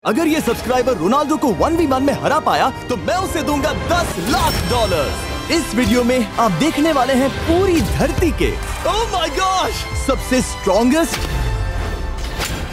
अगर ये subscriber Ronaldo को 1v1 में हरा पाया तो मैं उसे दूंगा $10 लाख। इस वीडियो में आप देखने वाले हैं पूरी धरती के ओह माय गॉश सबसे स्ट्रॉन्गेस्ट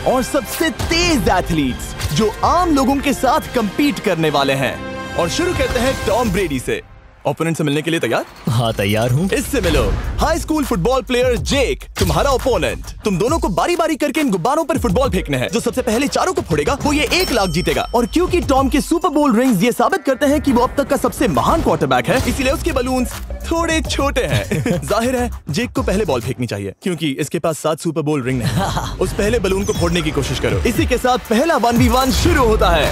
और सबसे तेज एथलीट्स जो आम लोगों के साथ compete करने वाले हैं। और शुरू करते हैं टॉम ब्रेडी से। ओपोनेंट से मिलने के लिए तैयार? हाँ तैयार हूँ। इससे मिलो। हाई स्कूल फुटबॉल प्लेयर जेक, तुम्हारा ओपोनेंट। तुम दोनों को बारी बारी करके इन गुब्बारों पर फुटबॉल फेंकने हैं। जो सबसे पहले चारों को फोड़ेगा वो ये 1 लाख जीतेगा। और क्योंकि टॉम के सुपर बोल रिंग्स ये साबित करते हैं कि वो अब तक का सबसे महान क्वार्टरबैक है, इसीलिए उसके बलून्स थोड़े छोटे हैं। जाहिर है जेक को पहले बॉल फेंकनी चाहिए क्योंकि इसके पास 7 सुपर बोल रिंग है। उस पहले बलून को फोड़ने की कोशिश करो। इसी के साथ पहला 1v1 शुरू होता है।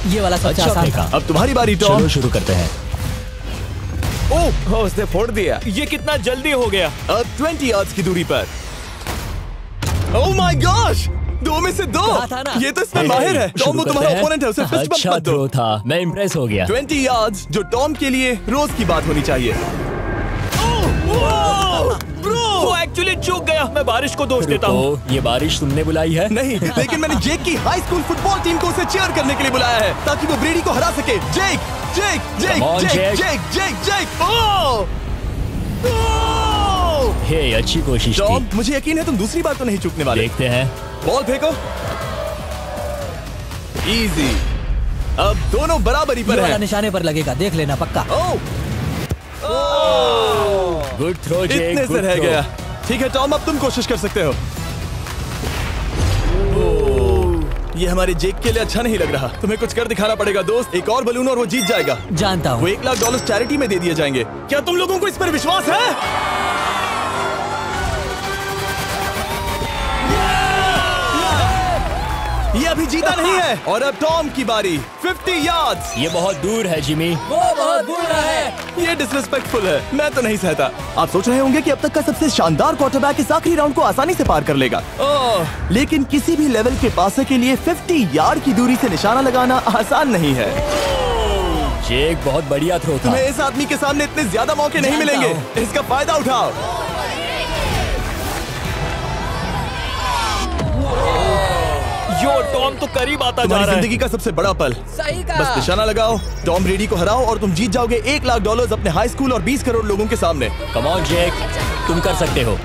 ये वाला सबसे आसान था। अब तुम्हारी बारी टॉम। शुरू करते हैं। ओह उसने फोड़ दिया। ये कितना जल्दी हो गया। अब 20 यार्ड्स की दूरी पर। ओह माय गॉश 2 में से 2। ये तो इसमें माहिर है। टॉम वो तुम्हारा ओपोनेंट है, उसे फिस्ट बम्प मत दो। था, मैं इम्प्रेस हो गया। 20 यार्ड्स जो टॉम के लिए रोज की बात होनी चाहिए। वो एक्चुअली चूक गया। मैं बारिश को दोष देता हूँ। ये बारिश तुमने बुलाई है? नहीं, लेकिन मैंने जेक की हाई स्कूल फुटबॉल टीम को उसे चीयर करने के लिए बुलाया है ताकि वो ब्रेडी को हरा सके। जेक जेक जेक जेक जेक जेक जेक। हे अच्छी कोशिश टॉम मुझे यकीन है तुम दूसरी बार तो नहीं चूकने वाले। देखते हैं। बॉल फेंको। इजी। अब दोनों बराबरी पर हैं। निशाने पर लगेगा, देख लेना पक्का। गुड थ्रो जेक। इतने से रह गया। ठीक है टॉम अब तुम कोशिश कर सकते हो। ये हमारे जेक के लिए अच्छा नहीं लग रहा। तुम्हें कुछ कर दिखाना पड़ेगा दोस्त। एक और बलून और वो जीत जाएगा। जानता हूँ। वो $1 लाख चैरिटी में दे दिए जाएंगे। क्या तुम लोगों को इस पर विश्वास है? ये अभी जीता नहीं है। और अब टॉम की बारी। 50 यार्ड्स। ये बहुत दूर है जिमी। वो बहुत दूर है। ये डिसरिस्पेक्टफुल है। मैं तो नहीं सहता। आप सोच रहे होंगे कि अब तक का सबसे शानदार क्वार्टरबैक इस आखिरी राउंड को आसानी से पार कर लेगा। लेकिन किसी भी लेवल के पासे के लिए 50 यार्ड की दूरी से निशाना लगाना आसान नहीं है। जेक बहुत बढ़िया थ्रो था। तुम्हें इस आदमी के सामने इतने ज्यादा मौके नहीं मिलेंगे। इसका फायदा उठाओ। यो टॉम तो करीब आता जा रहा है। जिंदगी का सबसे बड़ा पल। सही कहा। बस निशाना लगाओ, टॉम ब्रेडी को हराओ और तुम जीत जाओगे $1 लाख अपने हाई स्कूल और 20 करोड़ लोगों के सामने। कम ऑन जेक, तुम कर सकते हो।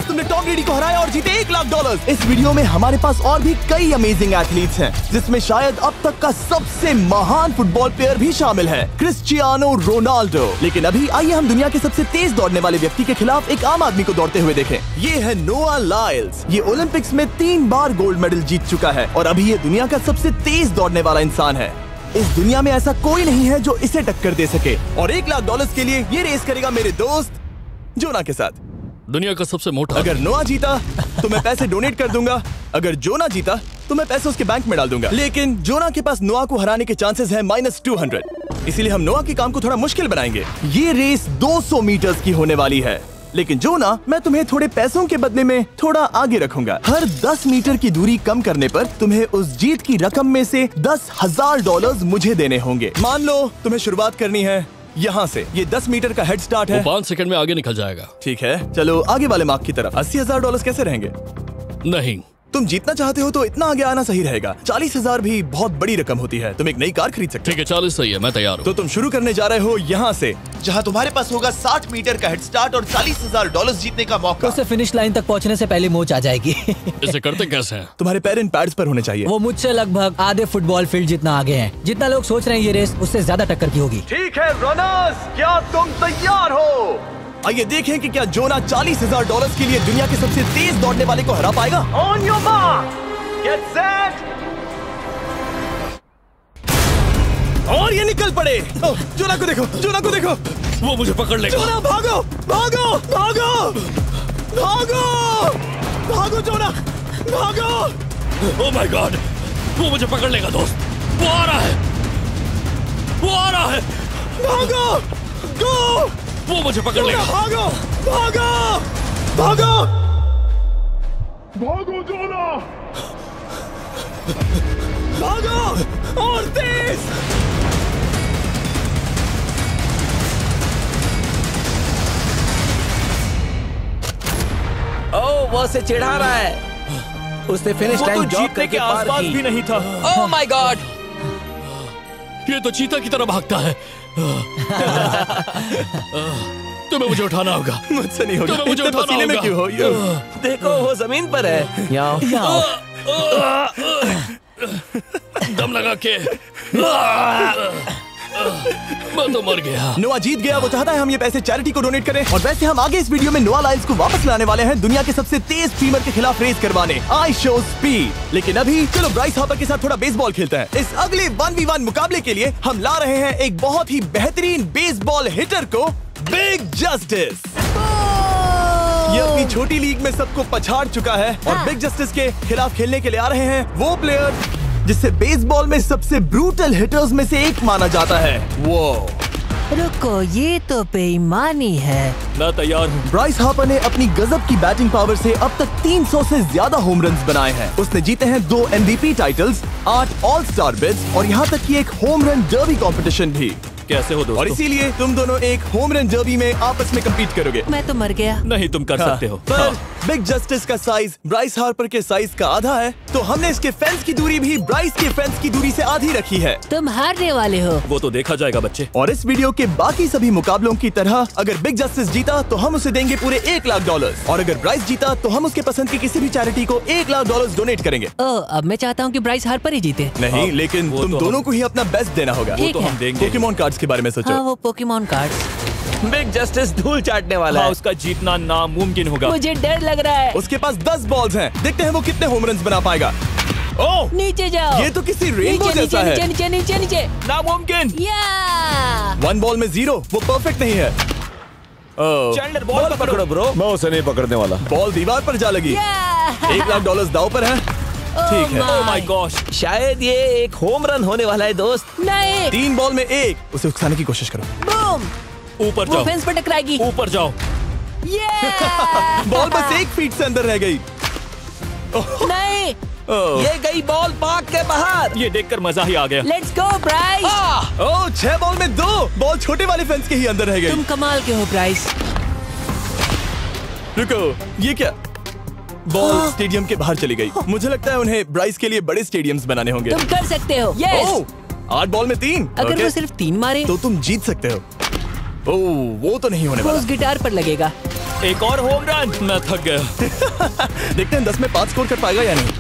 तुमने टॉम ब्रेडी को हराया और जीते $1 लाख। इस वीडियो में हमारे पास और भी कई अमेजिंग एथलीट्स हैं, जिसमें शायद अब तक का सबसे महान फुटबॉल प्लेयर भी शामिल है, क्रिस्टियानो रोनाल्डो। लेकिन अभी आइए हम दुनिया के सबसे तेज दौड़ने वाले व्यक्ति के खिलाफ एक आम आदमी को दौड़ते हुए देखें। ये है नोआ लाइल्स। ये ओलंपिक्स में 3 बार गोल्ड मेडल जीत चुका है और अभी ये दुनिया का सबसे तेज दौड़ने वाला इंसान है। इस दुनिया में ऐसा कोई नहीं है जो इसे टक्कर दे सके। और $1 लाख के लिए ये रेस करेगा मेरे दोस्त जोना के साथ। दुनिया का सबसे मोटा। अगर नोआ जीता तो मैं पैसे डोनेट कर दूंगा। अगर जोना जीता तो मैं पैसे उसके बैंक में डाल दूंगा। लेकिन जोना के पास नोआ को हराने के चांसेस हैं -200। इसीलिए हम नोआ के काम को थोड़ा मुश्किल बनाएंगे। ये रेस 200 मीटर्स की होने वाली है। लेकिन जोना, मैं तुम्हें थोड़े पैसों के बदले में थोड़ा आगे रखूंगा। हर 10 मीटर की दूरी कम करने पर तुम्हें उस जीत की रकम में से $10,000 मुझे देने होंगे। मान लो तुम्हें शुरुआत करनी है यहाँ से। ये 10 मीटर का हेड स्टार्ट है। 5 सेकंड में आगे निकल जाएगा। ठीक है चलो आगे वाले मार्क की तरफ। $80,000 कैसे रहेंगे? नहीं, तुम जीतना चाहते हो तो इतना आगे आना सही रहेगा। 40,000 भी बहुत बड़ी रकम होती है। तुम एक नई कार खरीद सकते हो। ठीक है 40 सही है, मैं तैयार हूँ। तो तुम शुरू करने जा रहे हो यहाँ से, जहाँ तुम्हारे पास होगा 60 मीटर का हेड स्टार्ट और $40,000 जीतने का मौका। उसे फिनिश लाइन तक पहुँचने से पहले मोच आ जाएगी। इसे करते कैसे हैं? तुम्हारे पैर इन पैड्स पर होने चाहिए। वो मुझसे लगभग आधे फुटबॉल फील्ड जितना आगे हैं। जितना लोग सोच रहे हैं ये रेस उससे ज्यादा टक्कर की होगी। ठीक है रनर्स, क्या तुम तैयार हो? आइए देखें कि क्या जोना $40,000 के लिए दुनिया के सबसे तेज दौड़ने वाले को हरा पाएगा। On your mark, get set, और ये निकल पड़े। जोना को देखो, जोना को देखो। वो मुझे पकड़ लेगा। जोना भागो, भागो, भागो, भागो, भागो जोना, भागो। ओह माय गॉड, वो मुझे पकड़ लेगा दोस्त। वो आ रहा है, वो आ रहा है। भागो, गो। वो मुझे पकड़ लेगा। भागो, भागो, भागो, भागो जोना, भागो और तेज। वो उसे चिढ़ा रहा है। उसने फिनिश लाइन जॉग करके पार की। भी नहीं था। Oh my God! ये तो चीता की तरह भागता है। तुम्हें मुझे उठाना होगा। मुझसे नहीं होगा। तुम्हें मुझे इतने उठाना पसीने में होगा। क्यों हो? देखो वो जमीन पर है। याओ। दम लगा के। मैं तो मर गया। नोआ जीत गया। वो चाहता है हम ये पैसे चैरिटी को डोनेट करें। और वैसे हम आगे इस वीडियो में नोआ लाइल्स को वापस लाने वाले हैं दुनिया के सबसे तेज स्ट्रीमर के खिलाफ रेस करवाने, आई शो स्पीड। लेकिन अभी चलो ब्राइस हार्पर के साथ थोड़ा बेसबॉल खेलते हैं। इस अगले 1v1 मुकाबले के लिए हम ला रहे हैं एक बहुत ही बेहतरीन बेसबॉल हिटर को, बिग जस्टिस। ये अपनी छोटी लीग में सबको पछाड़ चुका है और बिग जस्टिस के खिलाफ खेलने के लिए आ रहे हैं वो प्लेयर जिसे बेसबॉल में सबसे ब्रूटल हिटर्स में से एक माना जाता है। वो रुको, ये तो बेईमानी है। मैं तैयार हूँ। ब्राइस हार्पर ने अपनी गजब की बैटिंग पावर से अब तक 300 से ज्यादा होम रन्स बनाए हैं। उसने जीते हैं 2 MVP titles, 8 all star bids और यहाँ तक कि एक होम रन डर्बी कंपटीशन भी। कैसे हो और दोस्तों? इसीलिए तुम दोनों एक होम रन डर्बी में आपस में कम्पीट करोगे। मैं तो मर गया। नहीं, तुम कर सकते हो। पर बिग जस्टिस का साइज ब्राइस हार्पर के साइज का आधा है, तो हमने इसके फेंस की दूरी भी ब्राइस के फेंस की दूरी से आधी रखी है। तुम हारने वाले हो। वो तो देखा जाएगा बच्चे। और इस वीडियो के बाकी सभी मुकाबलों की तरह अगर बिग जस्टिस जीता तो हम उसे देंगे पूरे $1 लाख और अगर ब्राइस जीता तो हम उसके पसंद की किसी भी चैरिटी को $1 लाख डोनेट करेंगे। अब मैं चाहता हूँ कि ब्राइस हार्पर ही जीते। नहीं, हाँ, लेकिन वो तुम तो दोनों को ही अपना बेस्ट देना होगा। वो ठीक तो है। हम देंगे। पोकेमॉन कार्ड्स के बारे में सोचो। हाँ, वो पोकेमॉन कार्ड। बिग जस्टिस धूल चाटने वाला हाँ, है। उसका जीतना नामुमकिन होगा। मुझे डर लग रहा है। उसके पास 10 बॉल्स हैं। देखते हैं वो कितने होम रन्स बना पाएगा। ओह, नीचे जाओ। ये तो किसी रेनबो नीचे जैसा नीचे है। नीचे नीचे नीचे। नामुमकिन। या 1 बॉल में 0, वो परफेक्ट नहीं है। ओह, चैंडलर बॉल पकड़ो ब्रो। मैं उसे नहीं पकड़ने वाला। बॉल दीवार पर जा लगी। $1 लाख दाव पर है। ठीक है। Oh my gosh. शायद ये एक होम रन होने वाला है दोस्त। नहीं। 3 बॉल में 1, उसे उकसाने की कोशिश करो। बूम। ऊपर वो जाओ। फेंस पर टकराएगी। ऊपर जाओ। बॉल बस 1 फीट से अंदर रह गई। नहीं। ओह, ये गई बॉल पार्क के बाहर। ये देखकर मजा ही आ गया। Let's go Bryce. Oh, 6 ball में 2, बॉल छोटे वाले फेंस के ही अंदर रह गई। तुम कमाल के हो ब्राइस। रुको, ये क्या? बॉल स्टेडियम के बाहर चली गई। मुझे लगता है उन्हें ब्राइस के लिए बड़े स्टेडियम्स बनाने होंगे। तुम कर सकते हो। यस। ओह, 8 बॉल में 3। अगर ओके, वो सिर्फ 3 मारे तो तुम जीत सकते हो। ओह, वो तो नहीं होने वो वाला। उस गिटार पर लगेगा। एक और होम रन। मैं थक गया। देखते हैं 10 में 5 स्कोर कर पाएगा या नहीं।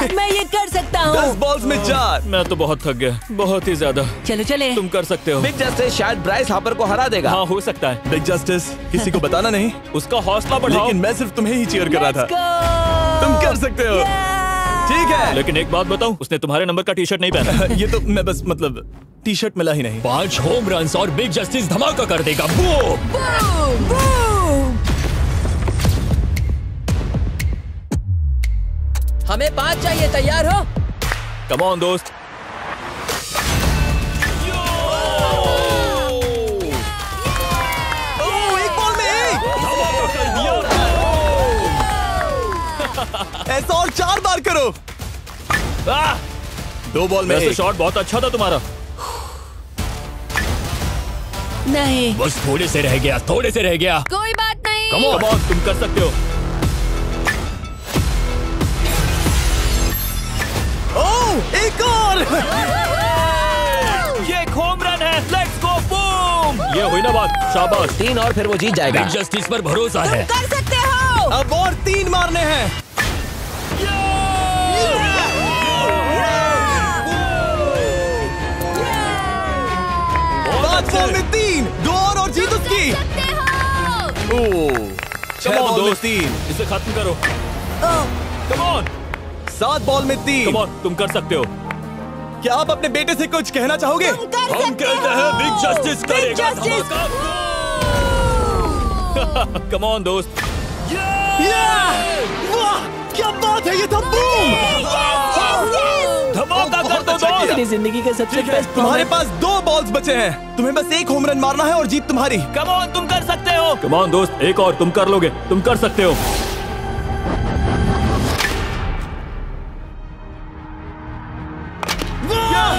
मैं ये कर सकता 10 हूँ। बॉल्स में 4। मैं तो बहुत थक गया, बहुत ही ज्यादा। चलो चले। तुम कर सकते हो। बिग जस्टिस शायद ब्राइस हार्पर को हरा देगा। हाँ, हो सकता है। बिग जस्टिस किसी को बताना नहीं, उसका हौसला बढ़ाओ। लेकिन मैं सिर्फ तुम्हें ही चीयर कर रहा Let's था। go! तुम कर सकते हो। ठीक है। लेकिन एक बात बताऊं, उसने तुम्हारे नंबर का टी शर्ट नहीं पहना। ये तो मैं बस मतलब टी शर्ट मिला ही नहीं। 5 होम रन्स और बिग जस्टिस धमाका कर देगा। वो Boom! Boom! हमें 5 चाहिए। तैयार हो? कम ऑन दोस्त। ओह, 1 बॉल में 1। धमाका कर दिया। ऐसा और 4 बार करो। 2 बॉल में वैसे 1। शॉट बहुत अच्छा था तुम्हारा। नहीं। बस थोड़े से रह गया, थोड़े से रह गया। कोई बात नहीं। कम ऑन, तुम कर सकते हो। ओह, एक और। ये एक होम रन है। Let's go boom. ये हुई ना बात। शाबाश। 3 और फिर वो जीत जाएगा। बिग जस्टिस पर भरोसा है। कर सकते हो। अब और 3 मारने हैं। 5 बॉल में 3, 2 और जीत उसकी। ओह, 6 बॉल में 3, इसे खत्म करो। कम ऑन, 7 बॉल में 3। कम ऑन, तुम कर सकते हो। क्या आप अपने बेटे से कुछ कहना चाहोगे? हम कहते हैं बिग जस्टिस करेगा धमाका। कम ऑन दोस्त। वाह, क्या बात है, ये था बूम। धमाका कर दो दोस्त। मेरी जिंदगी का सबसे ठीक है, बेस्ट तुम्हारे पास 2 बॉल्स बचे हैं। तुम्हें बस 1 होम रन मारना है और जीत तुम्हारी। कम ऑन, तुम कर सकते हो। कम ऑन दोस्त, एक और, तुम कर लोगे, तुम कर सकते हो।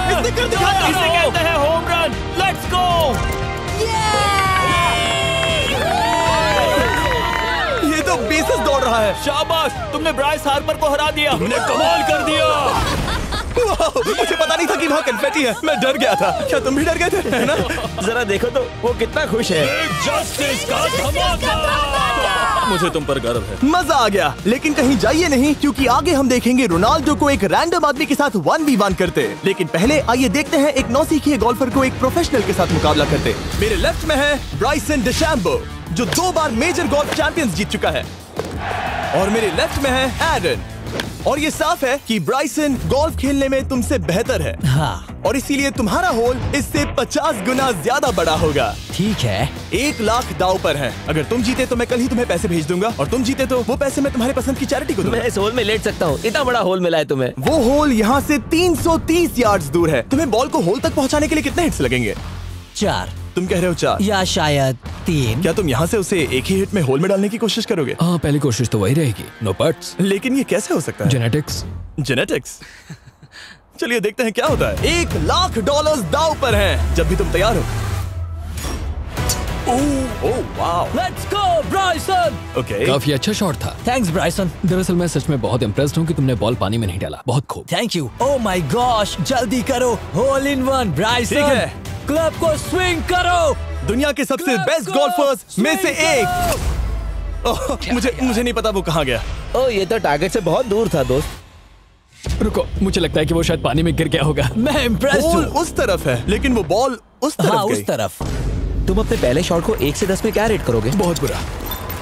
इसने कर दिखाया। इसे कहते हैं होम रन। Let's go. रहा है। शाबाश, तुमने ब्राइस हार्पर को हरा दिया। तुमने कमाल कर दिया। वाह, मुझे पता नहीं था कि वहाँ कन्फेटी है। मैं डर गया था। क्या तुम भी डर गए थे, है ना? जरा देखो तो वो कितना खुश है। जस्टिस का धमाका। मुझे तुम पर गर्व है। मजा आ गया। लेकिन कहीं जाइए नहीं, क्योंकि आगे हम देखेंगे रोनाल्डो को एक रैंडम आदमी के साथ 1v1 करते। लेकिन पहले आइए देखते हैं एक नौसिखिए गोल्फर को एक प्रोफेशनल के साथ मुकाबला करते। मेरे लेफ्ट में है ब्राइसन डेशैम्बो, जो 2 बार मेजर गोल्फ चैंपियंस जीत चुका है, और मेरे लेफ्ट में है एरन। और ये साफ है कि ब्राइसन गोल्फ खेलने में तुमसे बेहतर है। हाँ, और इसीलिए तुम्हारा होल इससे 50 गुना ज्यादा बड़ा होगा। ठीक है। 1 लाख दाव पर है। अगर तुम जीते तो मैं कल ही तुम्हें पैसे भेज दूंगा, और तुम जीते तो वो पैसे मैं तुम्हारे पसंद की चैरिटी को दूंगा। मैं इस होल में लेट सकता हूँ। इतना बड़ा होल मिला है तुम्हें। वो होल यहाँ से 330 यार्ड्स दूर है। तुम्हें बॉल को होल तक पहुँचाने के लिए कितने हिट्स लगेंगे? 4 तुम कह रहे हो 4 या शायद 3। क्या तुम यहाँ से उसे एक ही हिट में होल में डालने की कोशिश करोगे? हाँ, पहली कोशिश तो वही रहेगी। No buts. लेकिन ये कैसे हो सकता है? जेनेटिक्स। जेनेटिक्स। चलिए देखते हैं क्या होता है। $1 लाख दाव पर हैं। जब भी तुम तैयार हो। Oh wow, let's go Bryson. Okay. काफी अच्छा शॉट था। Thanks Bryson. दरअसल मैं सच में बहुत इम्प्रेस्ड हूँ कि तुमने बॉल पानी में नहीं डाला। बहुत खूब। Thank you. Oh my gosh, जल्दी करो। होल इन 1 ब्राइसन। ठीक है। क्लब को स्विंग करो। दुनिया के सबसे बेस्ट गोल्फर्स में से एक। ओह, मुझे नहीं पता वो कहाँ गया। ओ, ये तो टारगेट से बहुत दूर था दोस्त। रुको, मुझे लगता है कि वो शायद पानी में गिर गया होगा। मैं इम्प्रेस्ड बॉल हूँ। उस तरफ है, लेकिन वो बॉल उस तरफ हाँ, गई। उस तरफ। तुम अपने पहले शॉट को 1 से 10 में क्या रेट करोगे? बहुत बुरा।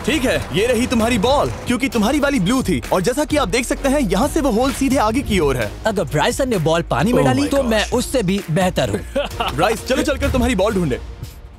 ठीक है, ये रही तुम्हारी बॉल, क्योंकि तुम्हारी वाली ब्लू थी, और जैसा कि आप देख सकते हैं यहाँ से वो होल सीधे आगे की ओर है। अगर ब्राइसन ने बॉल पानी में Oh डाली my तो gosh. मैं उससे भी बेहतर हूँ। ब्राइस, चलो चलकर तुम्हारी बॉल ढूंढे।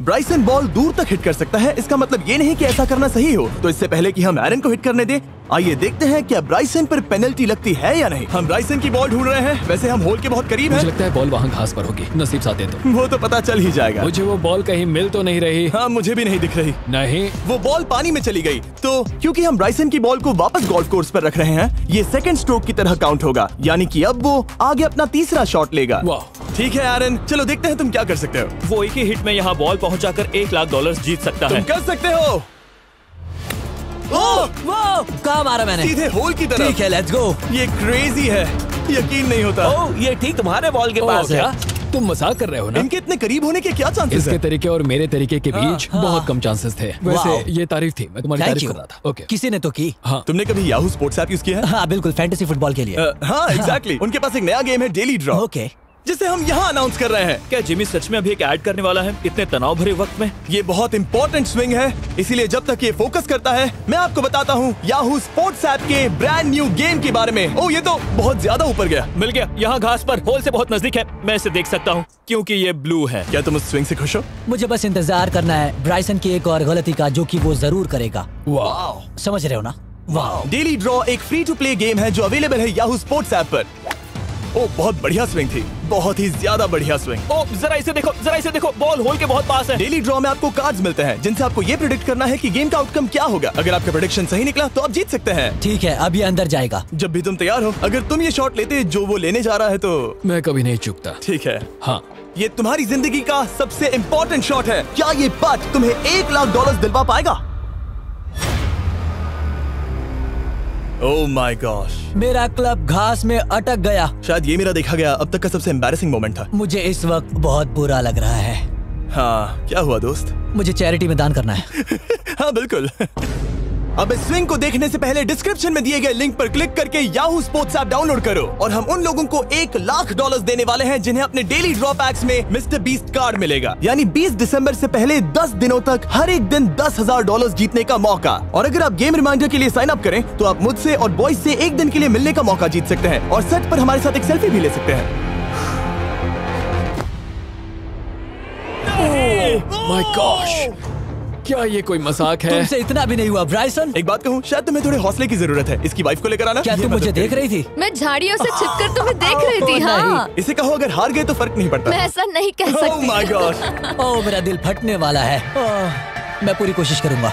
ब्राइसन बॉल दूर तक हिट कर सकता है। इसका मतलब ये नहीं कि ऐसा करना सही हो। तो इससे पहले कि हम एरन को हिट करने दे, आइए देखते हैं क्या ब्राइसन पर पेनल्टी लगती है या नहीं। हम ब्राइसन की बॉल ढूंढ रहे हैं। वैसे हम होल के बहुत करीब मुझे हैं। लगता है बॉल वहाँ घास पर होगी। नसीब साथ दे तो। वो तो पता चल ही जाएगा। मुझे वो बॉल कहीं मिल तो नहीं रही। हाँ, मुझे भी नहीं दिख रही। नहीं। वो बॉल पानी में चली गई। तो क्योंकि हम ब्राइसन की बॉल को वापस गोल्फ कोर्स पर रख रहे हैं, ये सेकंड स्ट्रोक की तरह काउंट होगा। यानी कि अब वो आगे अपना तीसरा शॉट लेगा। वाह। ठीक है एरन, चलो देखते हैं तुम क्या कर सकते हो। वो एक ही हिट में यहाँ बॉल पहुँचाकर $1 लाख जीत सकता तुम है। कर सकते हो। ओह, वो कहाँ मारा मैंने? सीधे होल की तरफ। ठीक है, लेट्स गो। ये क्रेजी है, यकीन नहीं होता। ओ, ये ठीक तुम्हारे बॉल के पास है। क्या तुम मजाक कर रहे हो ना? इनके इतने करीब होने के क्या चांसेस इसके हैं? तरीके और मेरे तरीके के बीच हाँ। बहुत कम चांसेस थे। वाओ। वैसे ये तारीफ थी, मैं तुम्हारी थैंक तारीफ यू। कर रहा था। ओके। किसी ने तो की। हाँ। तुमने कभी याहू स्पोर्ट्स ऐप यूज किया है? हाँ बिल्कुल, फैंटेसी फुटबॉल के लिए। हाँ, एग्जैक्टली। उनके पास एक नया गेम है, डेली ड्रॉ, ओके। जिसे हम यहाँ अनाउंस कर रहे हैं। क्या जिमी सच में अभी एक ऐड करने वाला है इतने तनाव भरे वक्त में? ये बहुत इंपॉर्टेंट स्विंग है, इसीलिए जब तक ये फोकस करता है, मैं आपको बताता हूँ याहू स्पोर्ट्स ऐप के ब्रांड न्यू गेम के बारे में। ओह, ये तो बहुत ज्यादा ऊपर गया। मिल गया, यहाँ घास पर होल से बहुत नजदीक है। मैं इसे देख सकता हूँ क्योंकि ये ब्लू है। क्या तुम उस स्विंग से खुश हो? मुझे बस इंतजार करना है ब्राइसन की एक और गलती का, जो कि वो जरूर करेगा। वाह। समझ रहे हो ना? वाह। डेली ड्रॉ एक फ्री टू प्ले गेम है जो अवेलेबल है याहू स्पोर्ट्स ऐप पर। ओह, बहुत बढ़िया स्विंग थी, बहुत ही ज्यादा बढ़िया स्विंग। ओ, जरा इसे देखो, बॉल होल के बहुत पास है। डेली ड्रॉ में आपको कार्ड्स मिलते हैं जिनसे आपको ये प्रेडिक्ट करना है कि गेम का आउटकम क्या होगा। अगर आपका प्रेडिक्शन सही निकला तो आप जीत सकते हैं। ठीक है, अब ये अंदर जाएगा। जब भी तुम तैयार हो, अगर तुम ये शॉट लेते जो वो लेने जा रहा है तो मैं कभी नहीं चूकता। ठीक है। हाँ। ये तुम्हारी जिंदगी का सबसे इम्पोर्टेंट शॉट है। क्या ये पट तुम्हें $1 लाख दिलवा पाएगा? ओह माय गॉश, मेरा क्लब घास में अटक गया। शायद ये मेरा देखा गया अब तक का सबसे एम्बैरेसिंग मोमेंट था। मुझे इस वक्त बहुत बुरा लग रहा है। हाँ, क्या हुआ दोस्त? मुझे चैरिटी में दान करना है। हाँ बिल्कुल। अब इस स्विंग को देखने से पहले डिस्क्रिप्शन में दिए गए लिंक पर क्लिक करके याहू स्पोर्ट्स ऐप डाउनलोड करो, और हम उन लोगों को $1 लाख देने वाले हैं जिन्हें अपने डेली ड्रॉ पैक्स में मिस्टर बीस्ट कार्ड मिलेगा। यानी 20 दिसंबर से पहले 10 दिनों तक हर एक दिन $10,000 जीतने का मौका। और अगर आप गेम रिमाइंडर के लिए साइन अप करें तो आप मुझसे और बॉयज से एक दिन के लिए मिलने का मौका जीत सकते हैं, और सेट पर हमारे साथ एक सेल्फी भी ले सकते हैं। माय गॉश, क्या ये कोई मजाक है? तुमसे इतना भी नहीं हुआ ब्राइसन। एक बात कहूँ, शायद तुम्हें थोड़े हौसले की जरूरत है। इसकी वाइफ को लेकर आना। क्या ये तुम मुझे मदद देख करेगी। रही थी? मैं झाड़ियों से छिपकर तुम्हें देख रही थी। ओह, हाँ, इसे कहो अगर हार गए तो फर्क नहीं पड़ता। मैं ऐसा नहीं कह Oh सकती। my gosh! ओह, मेरा दिल फटने वाला है। ओह, मैं पूरी कोशिश करूंगा।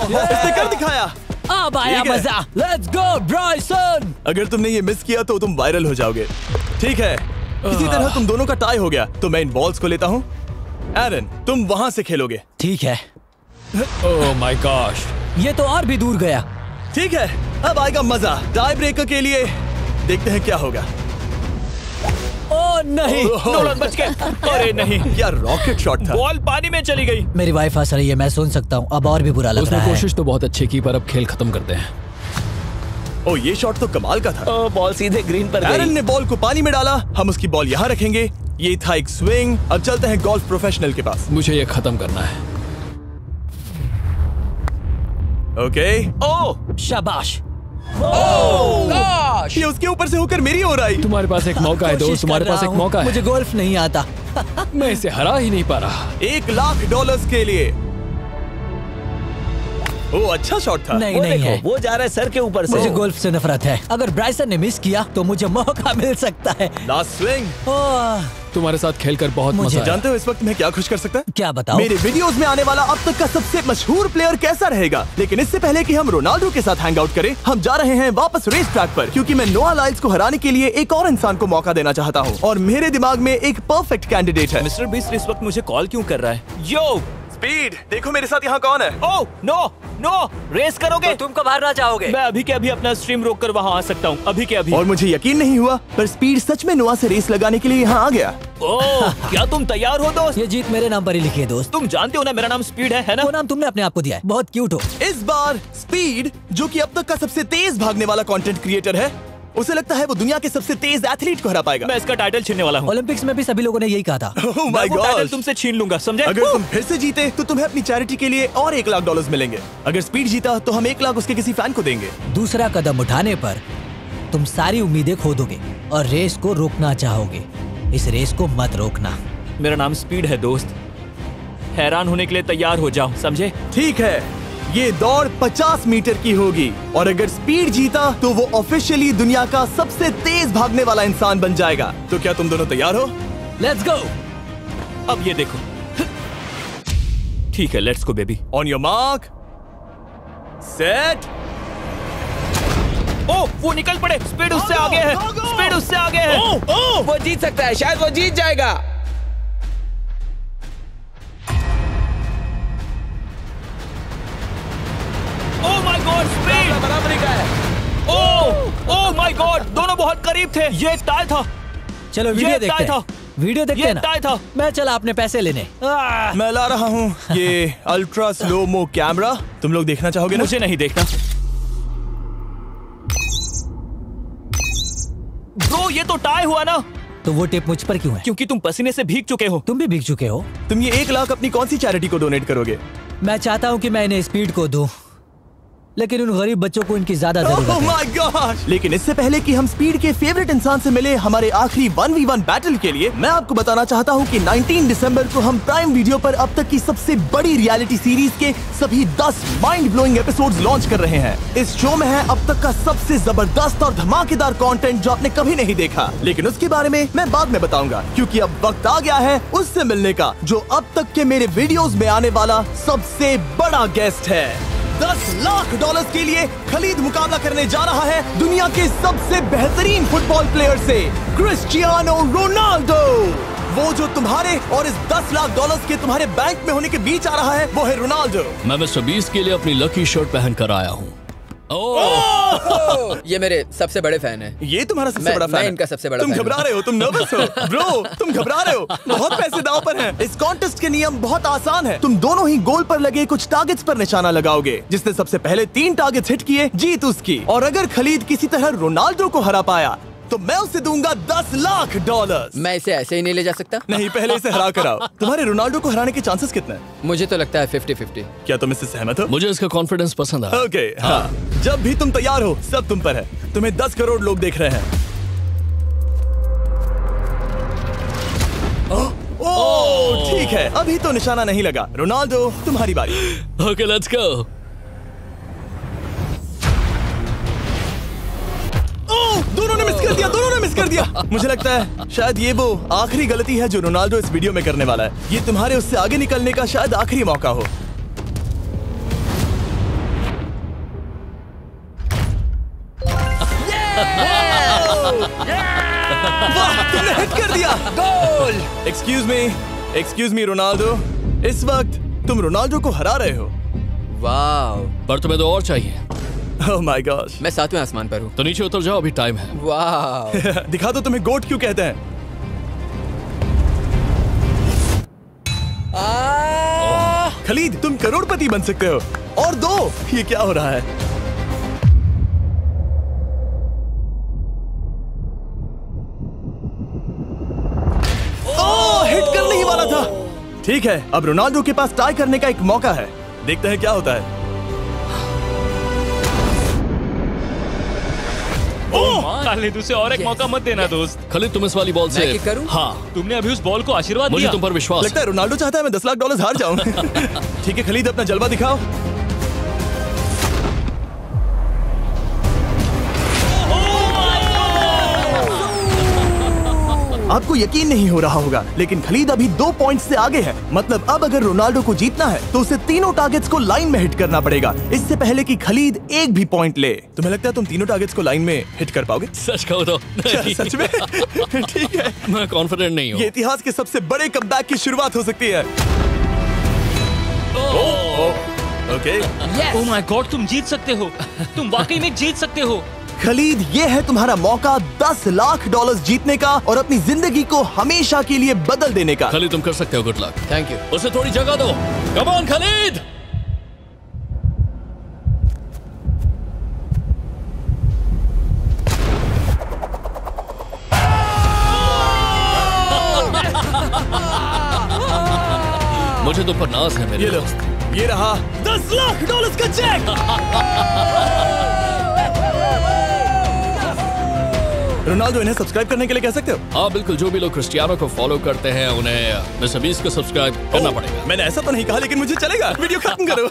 इसने कर दिखाया। अब आया ठीक है। मजा। Let's go Bryson. अगर तुमने ये मिस किया तो तुम वायरल हो जाओगे। ठीक है, किसी तरह तुम दोनों का टाई हो गया, तो मैं इन बॉल्स को लेता हूँ एरन, तुम वहां से खेलोगे। ठीक है। ओह माय गॉश, ये तो और भी दूर गया। ठीक है, अब आएगा मजा। टाई ब्रेकर के लिए देखते हैं क्या होगा। ओ नहीं, नोलन बच गए। अरे नहीं, क्या रॉकेट शॉट था। बॉल पानी में चली गई। मेरी वाइफ हंस रही है, मैं सुन सकता हूँ। अब और भी बुरा लग उसने रहा है। कोशिश तो बहुत अच्छी की, पर अब खेल खत्म करते हैं। ओ, ये शॉट तो कमाल का था। बॉल सीधे ग्रीन पर एरन गई। ने बॉल को पानी में डाला, हम उसकी बॉल यहाँ रखेंगे। ये था एक स्विंग। अब चलते हैं गोल्फ प्रोफेशनल के पास। मुझे ये खत्म करना है। ओके। ओह शाबाश। ये उसके ऊपर से होकर मेरी ओर आई। तुम्हारे पास एक मौका है कोशिश दोस्त, तुम्हारे कर पास रहा एक हूँ। मौका है। मुझे गोल्फ नहीं आता। मैं इसे हरा ही नहीं पा रहा। $1,00,000 के लिए। ओ, अच्छा शॉट था। नहीं वो नहीं देखो, है। वो जा रहा है सर के ऊपर से। मुझे गोल्फ से नफरत है। अगर ब्राइसन ने मिस किया तो मुझे मौका मिल सकता है। Last swing. ओह, तुम्हारे साथ खेलकर बहुत मुझे मजा आया। जानते हो इस वक्त मैं क्या खुश कर सकता है? क्या बताओ? मेरे वीडियोस में आने वाला अब तक का सबसे मशहूर प्लेयर कैसा रहेगा। लेकिन इससे पहले कि हम रोनाल्डो के साथ हैंग आउट करें, हम जा रहे हैं वापस रेस ट्रैक पर, क्योंकि मैं नोआ लाइल्स को हराने के लिए एक और इंसान को मौका देना चाहता हूँ। और मेरे दिमाग में एक परफेक्ट कैंडिडेट है। मिस्टर बीस्ट इस वक्त मुझे कॉल क्यों कर रहा है? यो स्पीड, देखो मेरे साथ यहाँ कौन है। ओह नो नो, रेस करोगे? तुम कब हारना चाहोगे? मैं अभी के अभी अपना स्ट्रीम रोक कर वहाँ आ सकता हूँ। अभी के अभी। और मुझे यकीन नहीं हुआ, पर स्पीड सच में नोआ से रेस लगाने के लिए यहाँ आ गया। ओह, क्या तुम तैयार हो दोस्त? ये जीत मेरे नाम पर ही लिखी है दोस्त। तुम जानते हो ना मेरा नाम स्पीड है ना? वो नाम तुमने अपने आप को दिया है। बहुत क्यूट हो। इस बार स्पीड, जो कि अब तक का सबसे तेज भागने वाला कंटेंट क्रिएटर है, उसे लगता है वो दुनिया के सबसे तेज एथलीट को हरा पाएगा। मैं इसका टाइटल छीनने वाला हूँ। ओलंपिक्स में भी सभी लोगों ने यही कहा था। Oh my मैं वो टाइटल gosh! तुमसे छीन लूंगा, समझे? अगर तुम फिर से जीते तो तुम्हें अपनी चैरिटी के लिए और $1,00,000 मिलेंगे। अगर स्पीड जीता तो हम 1 लाख उसके किसी फैन को देंगे। दूसरा कदम उठाने पर तुम सारी उम्मीदें खो दोगे और रेस को रोकना चाहोगे। इस रेस को मत रोकना। मेरा नाम स्पीड है दोस्त। हैरान होने के लिए तैयार हो जाओ, समझे? ठीक है, ये दौड़ 50 मीटर की होगी और अगर स्पीड जीता तो वो ऑफिशियली दुनिया का सबसे तेज भागने वाला इंसान बन जाएगा। तो क्या तुम दोनों तैयार हो? Let's go. अब ये देखो। ठीक है, let's go baby. On your mark, set. Oh, वो निकल पड़े। स्पीड उससे आगे है। स्पीड उससे आगे है। वो जीत सकता है, शायद वो जीत जाएगा। ओह माय गॉड, स्पीड बराबरी का है। ओह माय गॉड, दोनों बहुत करीब थे। ये एक टाई था। चलो ये वीडियो देखते टाई हैं। था। वीडियो देखते ये हैं ना। टाई था। मैं चला अपने पैसे लेने। मैं ला रहा हूँ ये अल्ट्रा स्लो मो कैमरा। तुम लोग देखना चाहोगे ना? मुझे नहीं देखना। ब्रो, ये तो टाई हुआ ना? तो वो टिप मुझ पर क्यों है? क्योंकि तुम पसीने से भीग चुके हो। तुम भी भीग चुके हो। तुम ये 1 लाख अपनी कौन सी चैरिटी को डोनेट करोगे? मैं चाहता हूँ कि मैं इन्हें स्पीड को दूं, लेकिन उन गरीब बच्चों को इनकी ज्यादा जरूरत Oh है। my gosh! लेकिन इससे पहले कि हम स्पीड के फेवरेट इंसान से मिले हमारे आखिरी 1v1 बैटल के लिए, मैं आपको बताना चाहता हूँ कि 19 दिसंबर को हम प्राइम वीडियो पर अब तक की सबसे बड़ी रियलिटी सीरीज के सभी 10 माइंड ब्लोइंग एपिसोड्स लॉन्च कर रहे हैं। इस शो में है अब तक का सबसे जबरदस्त और धमाकेदार कंटेंट जो आपने कभी नहीं देखा, लेकिन उसके बारे में मैं बाद में बताऊंगा, क्योंकि अब वक्त आ गया है उससे मिलने का जो अब तक के मेरे वीडियोस में आने वाला सबसे बड़ा गेस्ट है। $10,00,000 के लिए खलीद मुकाबला करने जा रहा है दुनिया के सबसे बेहतरीन फुटबॉल प्लेयर से, क्रिस्टियानो रोनाल्डो। वो जो तुम्हारे और इस $10,00,000 के तुम्हारे बैंक में होने के बीच आ रहा है, वो है रोनाल्डो। मैं मिस्टर बीस्ट के लिए अपनी लकी शर्ट पहन कर आया हूँ। ये मेरे सबसे बड़े फैन है। ये तुम्हारा सबसे मैं- बड़ा फैन मैं है। इनका सबसे बड़ा तुम फैन हूं। घबरा रहे हो, तुम नर्वस हो ब्रो, तुम घबरा रहे हो। बहुत पैसे दांव पर हैं। इस कॉन्टेस्ट के नियम बहुत आसान है। तुम दोनों ही गोल पर लगे कुछ टारगेट्स पर निशाना लगाओगे। जिसने सबसे पहले 3 टारगेट्स हिट किए जीत उसकी। और अगर खलीद किसी तरह रोनाल्डो को हरा पाया तो मैं उसे दूंगा $10,00,000। मैं इसे ऐसे ही नहीं ले जा सकता। नहीं, पहले इसे हरा कर आओ। तुम्हारे रोनाल्डो को हराने के चांसेस कितने हैं? मुझे तो लगता है 50-50। क्या तुम इससे सहमत हो? मुझे इसका कॉन्फिडेंस पसंद आया। ओके, हाँ। जब भी तुम तैयार हो सब तुम पर है। तुम्हें 10 करोड़ लोग देख रहे हैं। ओह, ठीक है, अभी तो निशाना नहीं लगा। रोनाल्डो, तुम्हारी बारी। Okay, let's go. ओह, दोनों ने मिस कर दिया, दोनों ने मिस कर दिया। मुझे लगता है शायद ये वो आखिरी गलती है जो रोनाल्डो इस वीडियो में करने वाला है। ये तुम्हारे उससे आगे निकलने का शायद आखिरी मौका हो। वाह, तुमने हिट कर दिया। Goal! Excuse me, excuse me Ronaldo, इस वक्त तुम रोनाल्डो को हरा रहे हो। वाह, पर तुम्हें तो और चाहिए। Oh my God. मैं 7वें आसमान पर हूँ। तो नीचे उतर जाओ, अभी टाइम है। वाह। दिखा दो तुम्हें गोट क्यों कहते हैं। खलीद, तुम करोड़पति बन सकते हो। और दो, ये क्या हो रहा है? ओह, हिट करने ही वाला था। ठीक है, अब रोनाल्डो के पास टाई करने का एक मौका है। देखते हैं क्या होता है। खालिद, उसे और एक मौका मत देना दोस्त। खलीद, तुम इस वाली बॉल से किक करूं? हाँ, तुमने अभी उस बॉल को आशीर्वाद मुझे दिया। तुम पर विश्वास लगता है रोनाल्डो चाहता है मैं $10 लाख हार जाऊं। ठीक है खलीद, अपना जलवा दिखाओ। आपको यकीन नहीं हो रहा होगा, लेकिन खलीद अभी 2 पॉइंट से आगे है। मतलब अब अगर रोनाल्डो को जीतना है तो उसे तीनों टारगेट्स को लाइन में हिट करना पड़ेगा, इससे पहले कि खलीद एक भी पॉइंट ले। तुम्हें लगता है तुम तीनों टारगेट्स को लाइन में हिट कर पाओगे? सच कहो तो नहीं। सच में? ठीक है, मैं कॉन्फिडेंट नहीं हूँ। ये इतिहास के सबसे बड़े कमबैक की शुरुआत हो सकती है। ओके, ओह माय गॉड, तुम जीत सकते हो। तुम वाकई में जीत सकते हो। खलीद, ये है तुम्हारा मौका $10 लाख जीतने का और अपनी जिंदगी को हमेशा के लिए बदल देने का। खलीद, तुम कर सकते हो। Good luck. Thank you. उसे थोड़ी जगह दो। Come on Khalid. मुझे तुम पर नाज है मेरे ये लो, दोस्त। ये रहा $10 लाख का चेक। रोनाल्डो, इन्हें सब्सक्राइब करने के लिए कह सकते हो? हाँ बिल्कुल, जो भी लोग क्रिस्टियानो को फॉलो करते हैं उन्हें मिस्टर बीस्ट को सब्सक्राइब करना पड़ेगा। मैंने ऐसा तो नहीं कहा, लेकिन मुझे चलेगा। वीडियो खत्म करो।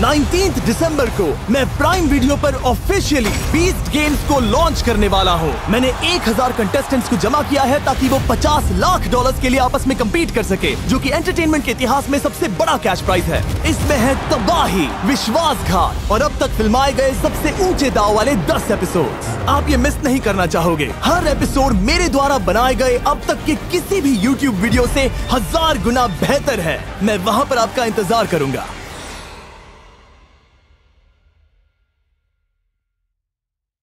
19 दिसंबर को मैं प्राइम वीडियो पर ऑफिशियली बीस्ट गेम्स को लॉन्च करने वाला हूँ। मैंने 1000 कंटेस्टेंट्स को जमा किया है ताकि वो $50 लाख के लिए आपस में कम्पीट कर सके, जो कि एंटरटेनमेंट के इतिहास में सबसे बड़ा कैश प्राइज है। इसमें है तबाही, विश्वासघात और अब तक फिल्माए गए सबसे ऊंचे दाव वाले 10 एपिसोड्स। आप ये मिस नहीं करना चाहोगे। हर एपिसोड मेरे द्वारा बनाए गए अब तक के किसी भी YouTube वीडियो से 1000 गुना बेहतर है। मैं वहाँ पर आपका इंतजार करूंगा।